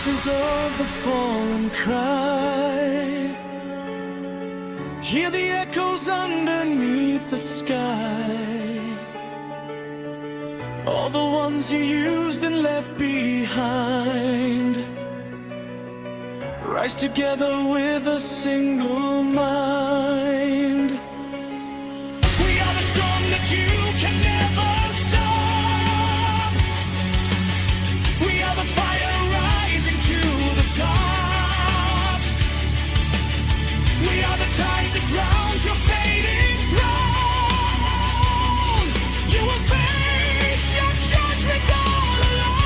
voices of the fallen cry. Hear the echoes underneath the sky. All the ones you used and left behind rise together with a single mind. We are the storm that you can never stop. We are the fire rising to the top. We are the tide that drowns your fading throne. You will face your judgment all alone.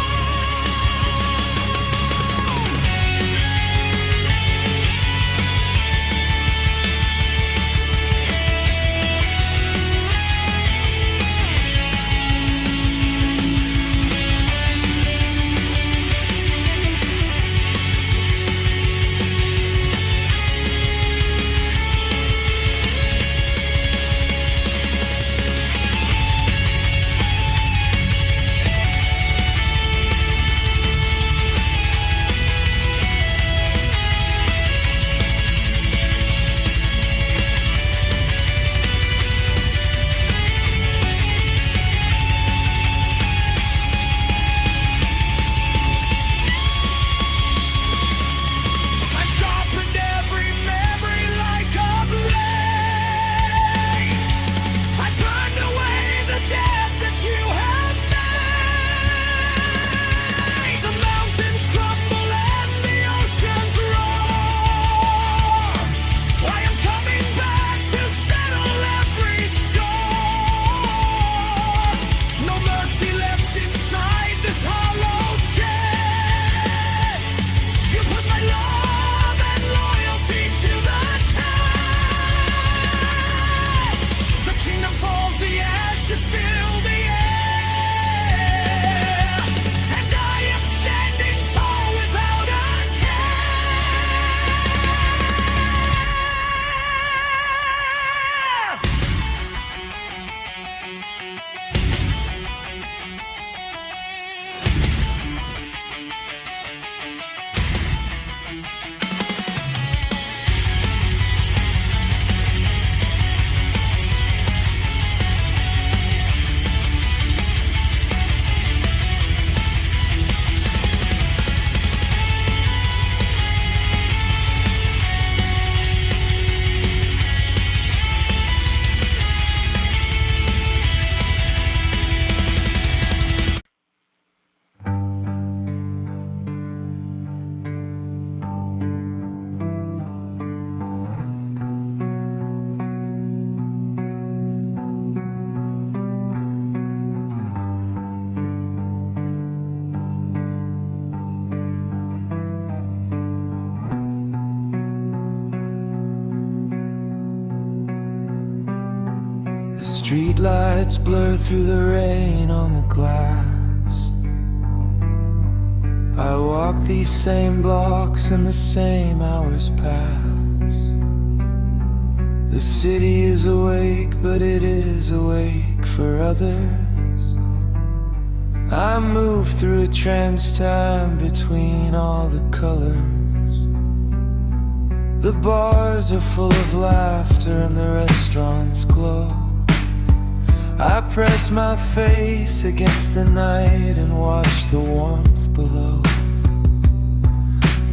Street lights blur through the rain on the glass. I walk these same blocks and the same hours pass. The city is awake, but it is awake for others. I move through a trance time between all the colors. The bars are full of laughter and the restaurants glow. I press my face against the night and watch the warmth below.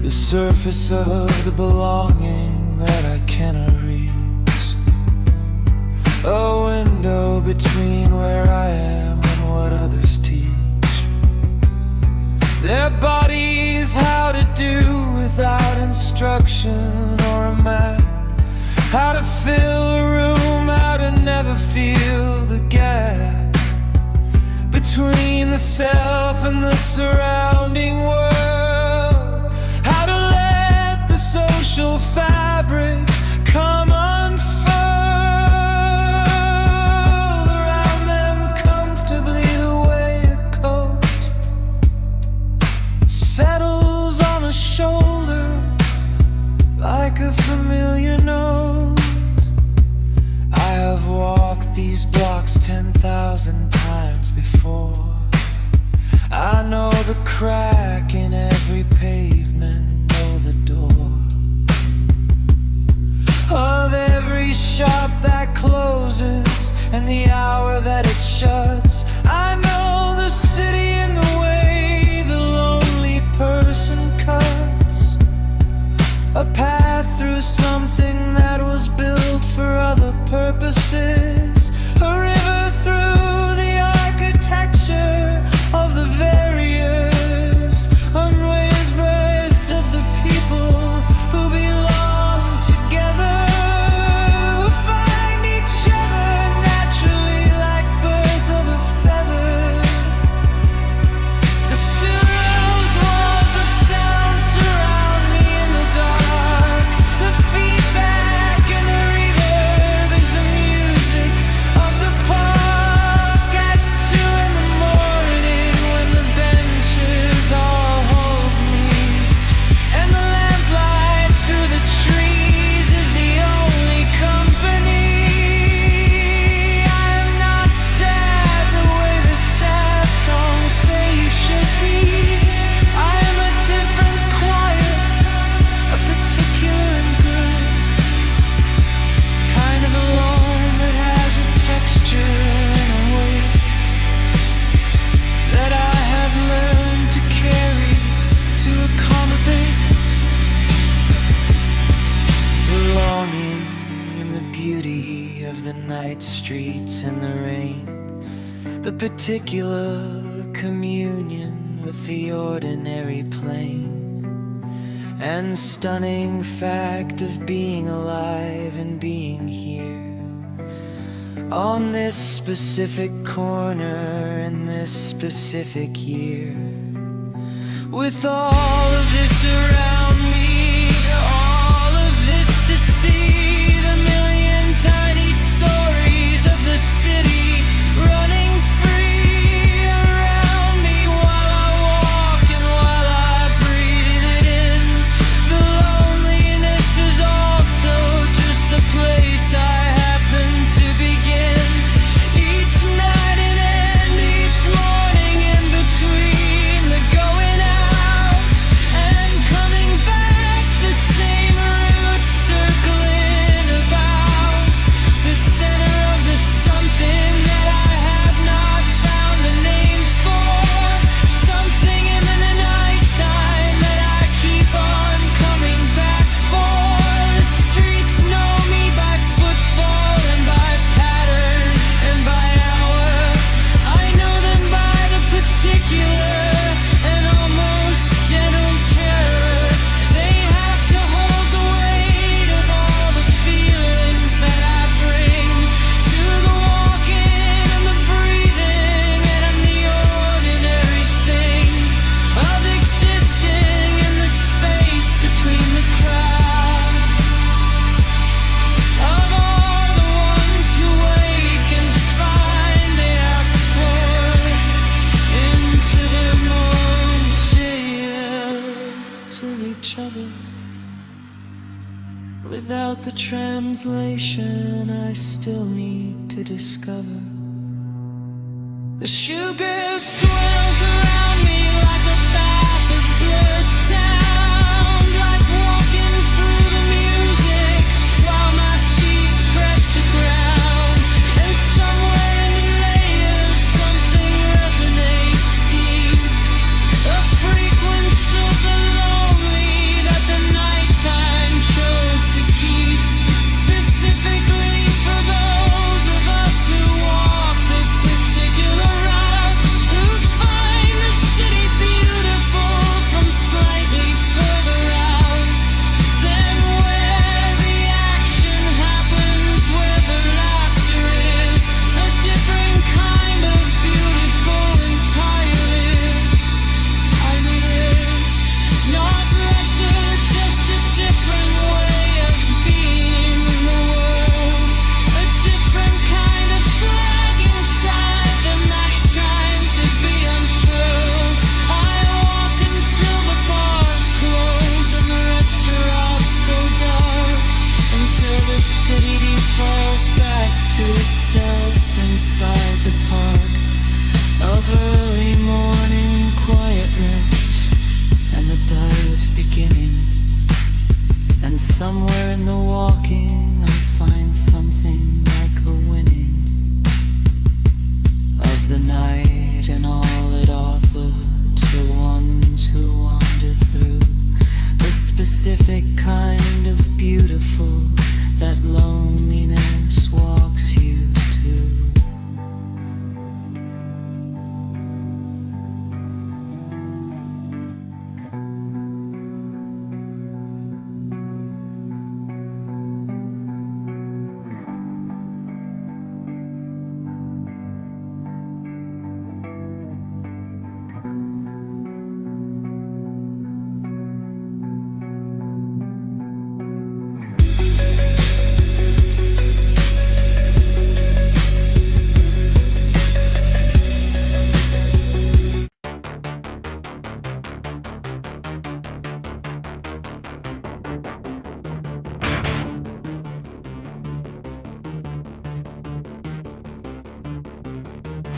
The surface of the belonging that I cannot reach. A window between where I am and what others teach. Their bodies how to do without instruction or a map. How to fill a room, how to never feel the gap between the self and the surrounding world. How to let the social fabric come unfurled around them comfortably, the way a coat settles on a shoulder like a familiar note. I have walked these blocks 10,000 times before. I know the crack in every pavement, know the door of every shop that closes and the hour that it shuts. I know the city and the way the lonely person cuts a path through something that was built for other purposes, a river through the architecture of the various unraised beds of the people who belong together, who find each other naturally like birds of a feather. The surround walls of sound surround me in the dark. The feedback and the reverb is the music of the park. At 2 in the morning when the benches all hold me, and the lamplight through the trees is the only company. I am not sad the way the sad songs say you should be. I am a different quiet, a particular and good kind of alone that has a texture and a weight that I have learned to carry, to accommodate, belonging in the beauty of the night streets and the rain, the particular communion with the ordinary plane, and stunning fact of being alive and being here on this specific corner in this specific year, with all of this around me, all of this to see, the million tiny stories of the city running free around me while I walk and while I breathe it in. The loneliness is also just the place I happen to begin. Each night and end, each morning in between the going out and coming back, the same route circling about the center of the something that I have not found a name for, something in the nighttime that I keep on coming back for. The streets know me by footfall and by pattern and by hour. I know them by the particular and almost gentle terror. They have to hold the weight of all the feelings that I bring to the walking and the breathing and the ordinary thing of existing in the space between the crowd, of all the ones who wake and find they are poured into the mountains of each other. Without the translation I still need to discover. The sugar swirls around me like a bath of blood sound, like walking through the music while my feet press the ground. And somewhere in the layers something resonates deep, a frequency of the lonely that the nighttime chose to keep, specifically for those of us who walk this particular route, who find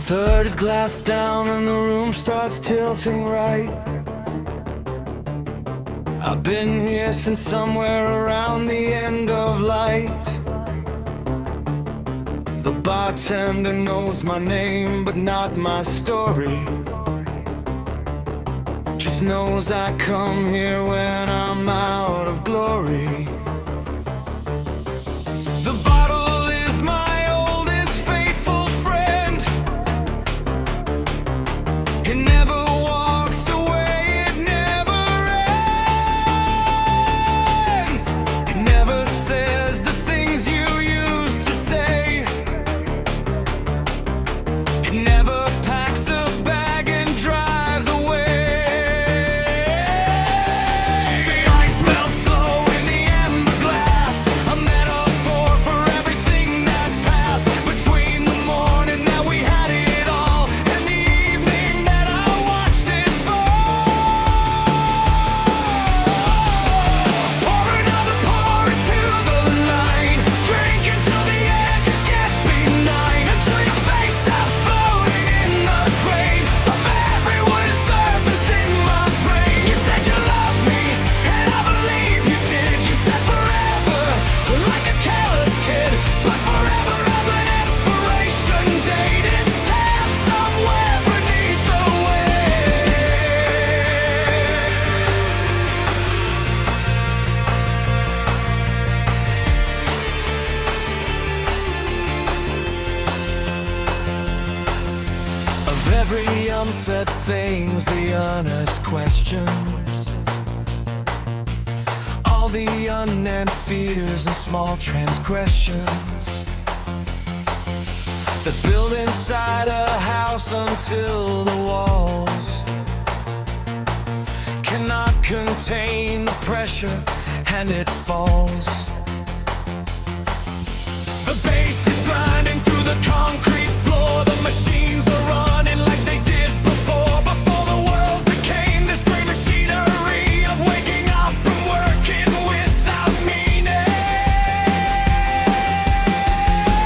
Third glass down and the room starts tilting right. I've been here since somewhere around the end of light. The bartender knows my name but not my story. Just knows I come here when I'm out of glory. The bottle is my oldest faithful friend. It never walks away, it never ends. It never says the things you used to say. It never packs a bag and drives away. The ice melts slow in the amber glass, a metaphor for everything that passed. Between the morning that we had it all and the evening that I watched it fall. Pour another pour into the line. Drink until the edges get benign, until your face stops floating in the grain of everyone's surface in my brain. You said you loved me, and I believe you did. You said forever, like a careless kid, but forever as an expiration date. It stands somewhere beneath the of every unsaid things, the unasked questions, all the unnamed fears and small transgressions that build inside a house until the walls cannot contain the pressure and it falls. The bass is grinding through the concrete floor. The machines are running like they did before. Before the world became this great machinery of waking up and working without meaning.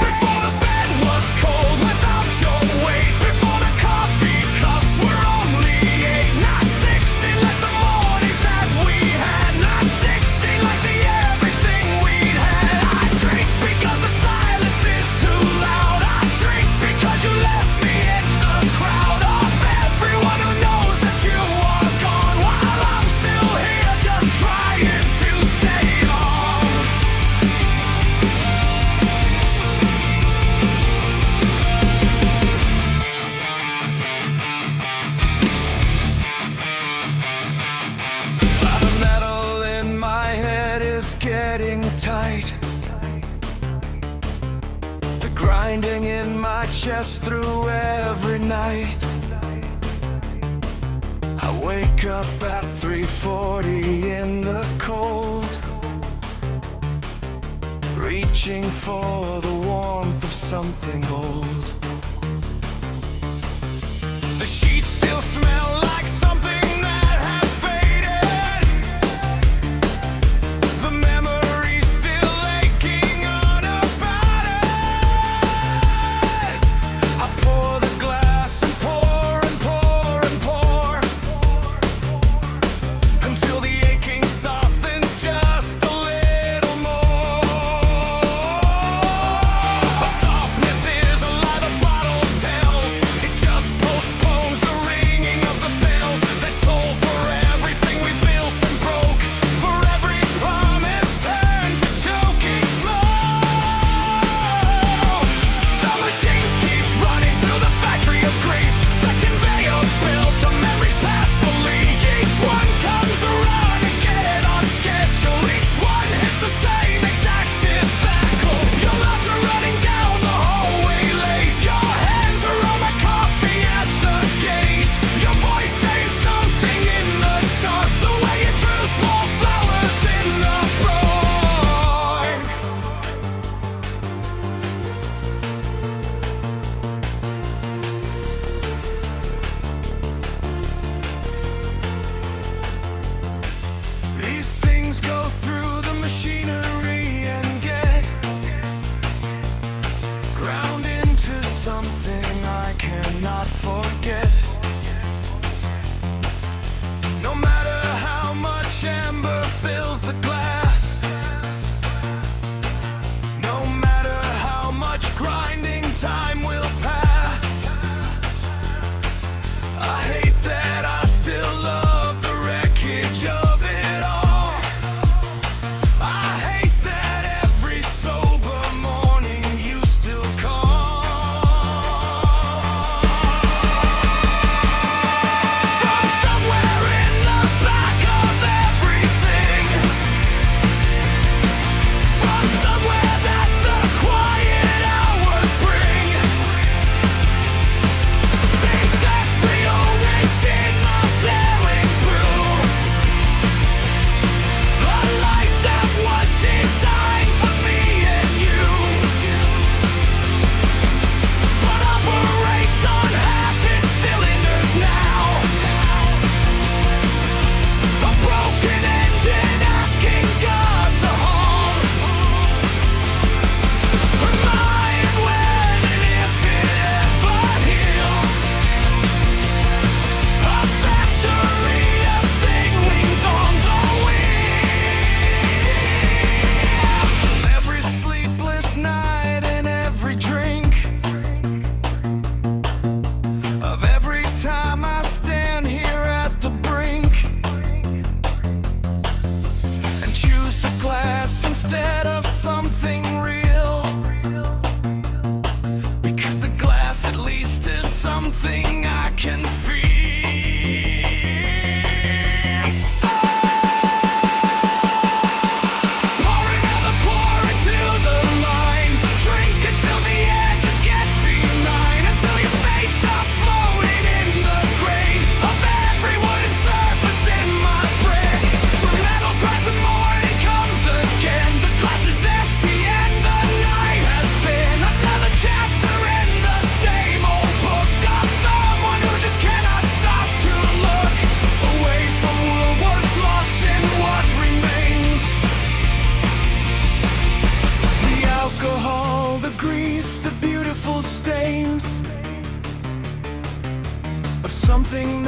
Before the bed was cold without your weight. Before the coffee cups were only 8. Not 60 like the mornings that we had. Not 60 like the everything we'd had. I drink because the silence is too loud. I drink because you left me in the crowd of everyone who knows that you are gone, while I'm still here just trying to stay on. The metal in my head is getting tight. The grinding in my chest through every night. I wake up at 3:40 in the cold, reaching for the warmth of something old. The sheets still smell like something that has faded. The memory's still aching unabated. I pour the glass and pour and pour and pour until the aching softens just a little more. But softness is a lie the bottle tells. It just postpones the ringing of the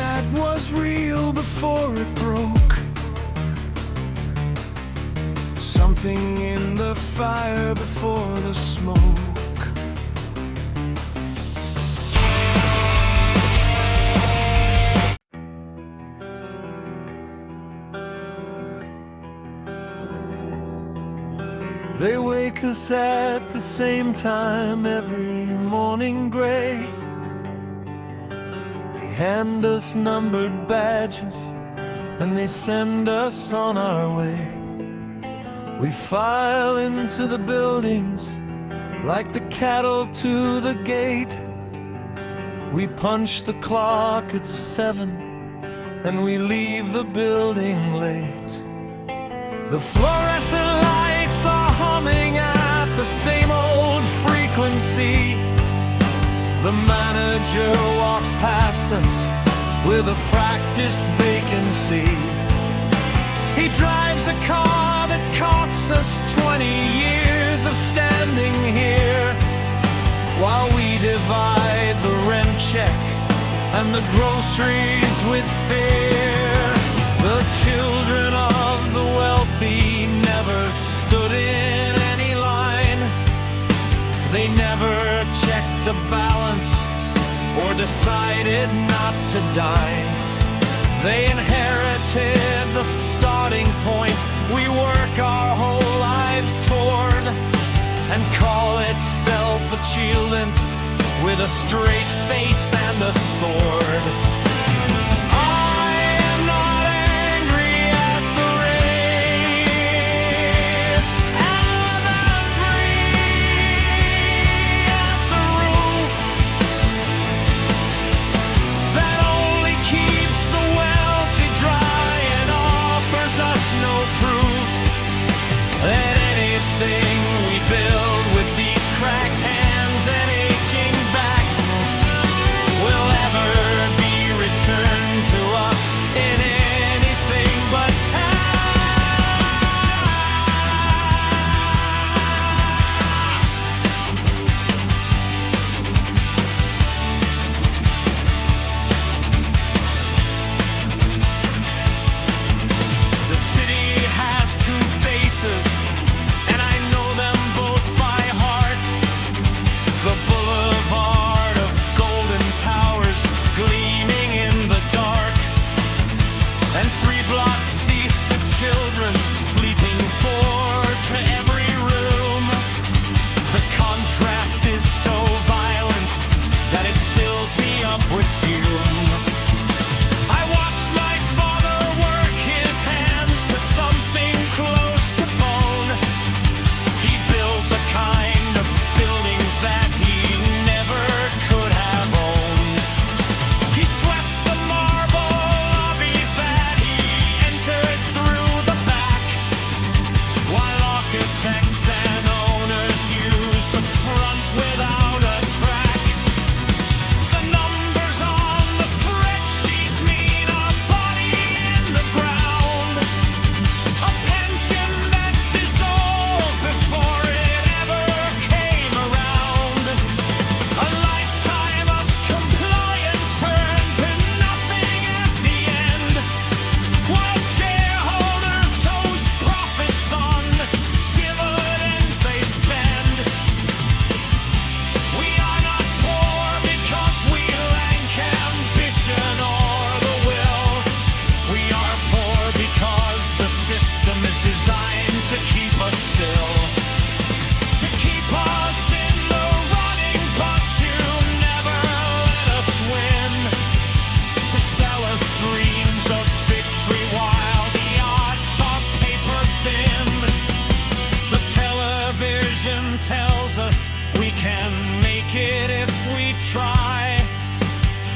that was real before it broke. Something in the fire before the smoke. They wake us at the same time every morning gray. They hand us numbered badges and they send us on our way. We file into the buildings like the cattle to the gate. We punch the clock at 7 and we leave the building late. The fluorescent lights are humming at the same old frequency. The manager walks past us with a practiced vacancy. He drives a car that costs us 20 years of standing here, while we divide the rent check and the groceries with fear. The children of the wealthy never stood in any line. They never checked a balance or decided not to dine. They inherited the starting point we work our whole lives toward, and call it self-achievement with a straight face and a sword.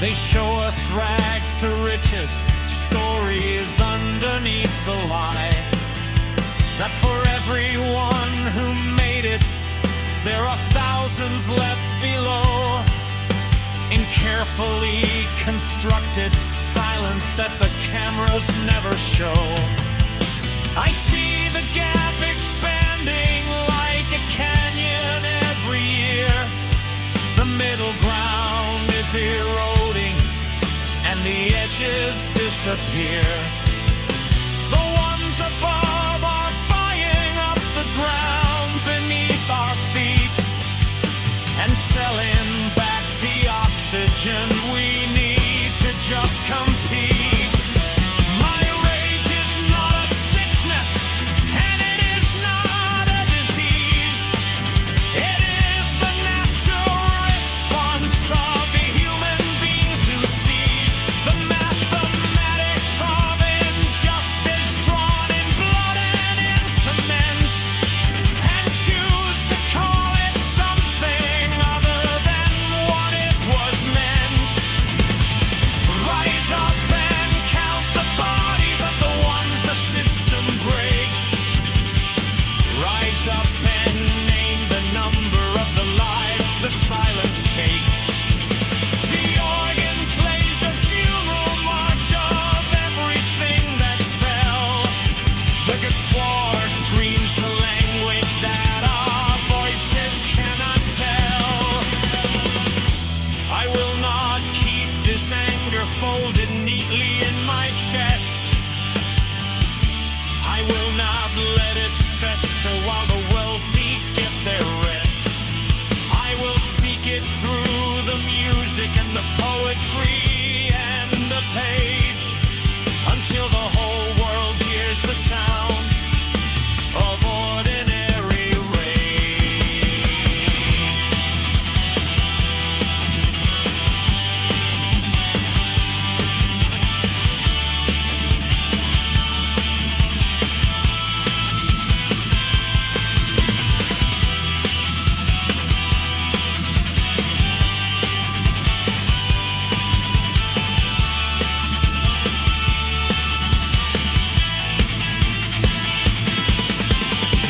They show us rags to riches, stories underneath the lie. That for everyone who made it, there are thousands left below, in carefully constructed silence that the cameras never show. I see the gap expanding like a canyon every year. The middle ground is eroding, and the edge wages disappear. The ones above are buying up the ground beneath our feet and selling back the oxygen we need to just compete. My rage is not a sickness, and it is not a disease. It is the natural response of the human beings who see the mathematics of injustice drawn in blood and in cement, and choose to call it something other than what it was meant. Rise up and count the bodies of the ones the system breaks. Rise up and name the number of the lives the silence takes. The organ plays the funeral march of everything that fell. The guitar screams the language that our voices cannot tell. I will not keep this anger folded neatly in my chest. I will not let it fester while the wealthy get their rest. I will speak it through the music and the poetry and the page until the whole world hears the sound of ordinary rage.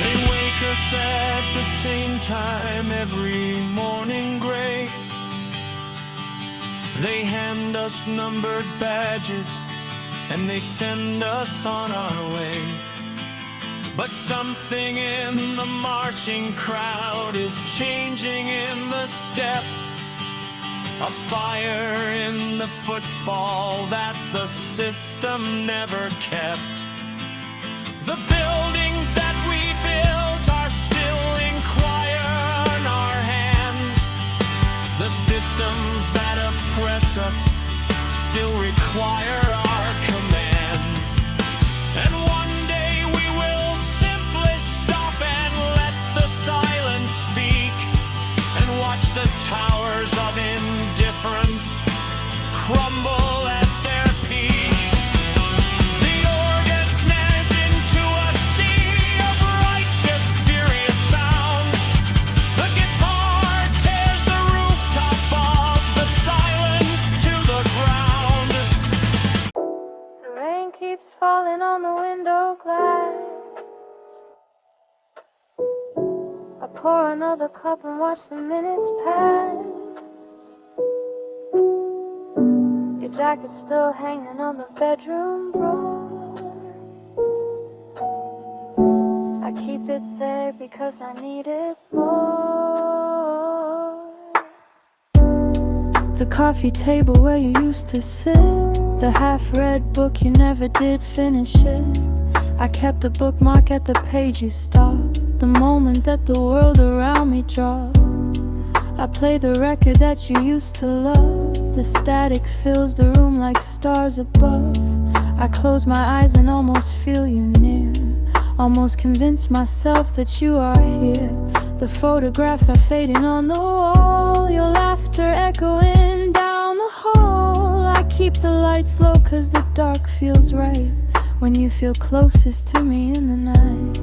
They wake us at the same time every morning gray. They hand us numbered badges and they send us on our way. But something in the marching crowd is changing in the step. A fire in the footfall that the system never kept. The buildings that we built are still in choir in our hands. The systems that oppress us still require our commands. And one day we will simply stop and let the silence speak and watch the towers of indifference crumble at their peak. The organ snares into a sea of righteous, furious sound. The guitar tears the rooftop of the silence to the ground. The rain keeps falling on the window glass. I pour another cup and watch the minutes pass. Your jacket's still hanging on the bedroom door. I keep it there because I need it more. The coffee table where you used to sit, the half-read book you never did finish it. I kept the bookmark at the page you stopped, the moment that the world around me dropped. I play the record that you used to love. The static fills the room like stars above. I close my eyes and almost feel you near, almost convince myself that you are here. The photographs are fading on the wall, your laughter echoing down the hall. I keep the lights low 'cause the dark feels right when you feel closest to me in the night.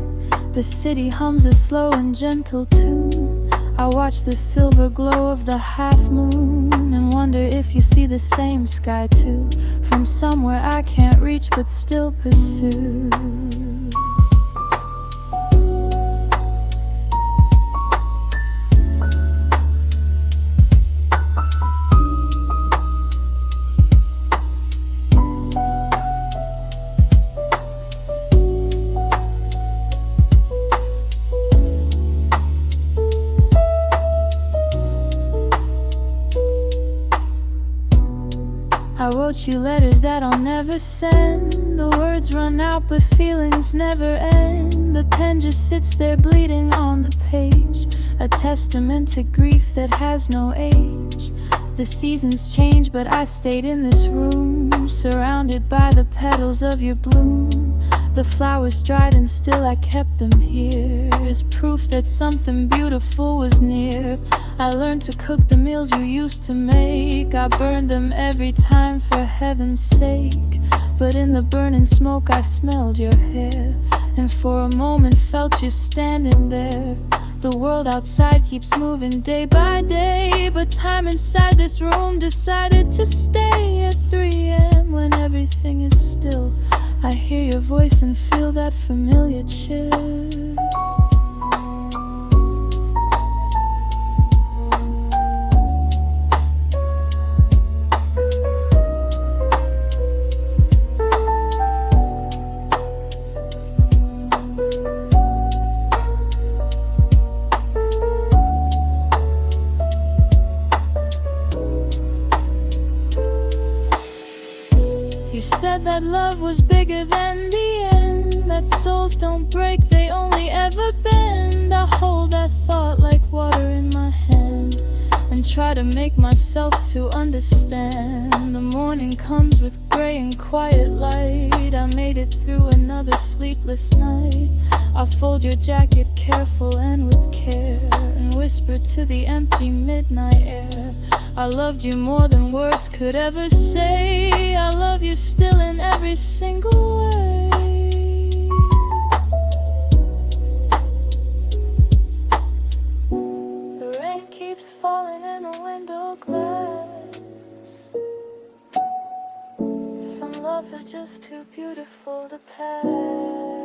The city hums a slow and gentle tune. I watch the silver glow of the half moon and wonder if you see the same sky too, from somewhere I can't reach but still pursue. I wrote wrote you letters that I'll never send. The words run out but feelings never end. The pen just sits there bleeding on the page, a testament to grief that has no age. The seasons change but I stayed in this room, surrounded by the petals of your bloom. The flowers dried and still I kept them here, as proof that something beautiful was near. I learned to cook the meals you used to make. I burned them every time for heaven's sake. But in the burning smoke I smelled your hair, and for a moment felt you standing there. The world outside keeps moving day by day, but time inside this room decided to stay. At 3 a.m. when everything is still, I hear your voice and feel that familiar chill. You said that love was bigger than the end, that souls don't break, they only ever bend. I hold that thought like water in my hand, and try to make myself to understand. The morning comes with gray and quiet light. I made it through another sleepless night. I fold your jacket careful and with care, and whisper to the empty midnight air. I loved you more than words could ever say. I love you still in every single way. The rain keeps falling in the window glass. Some loves are just too beautiful to pass.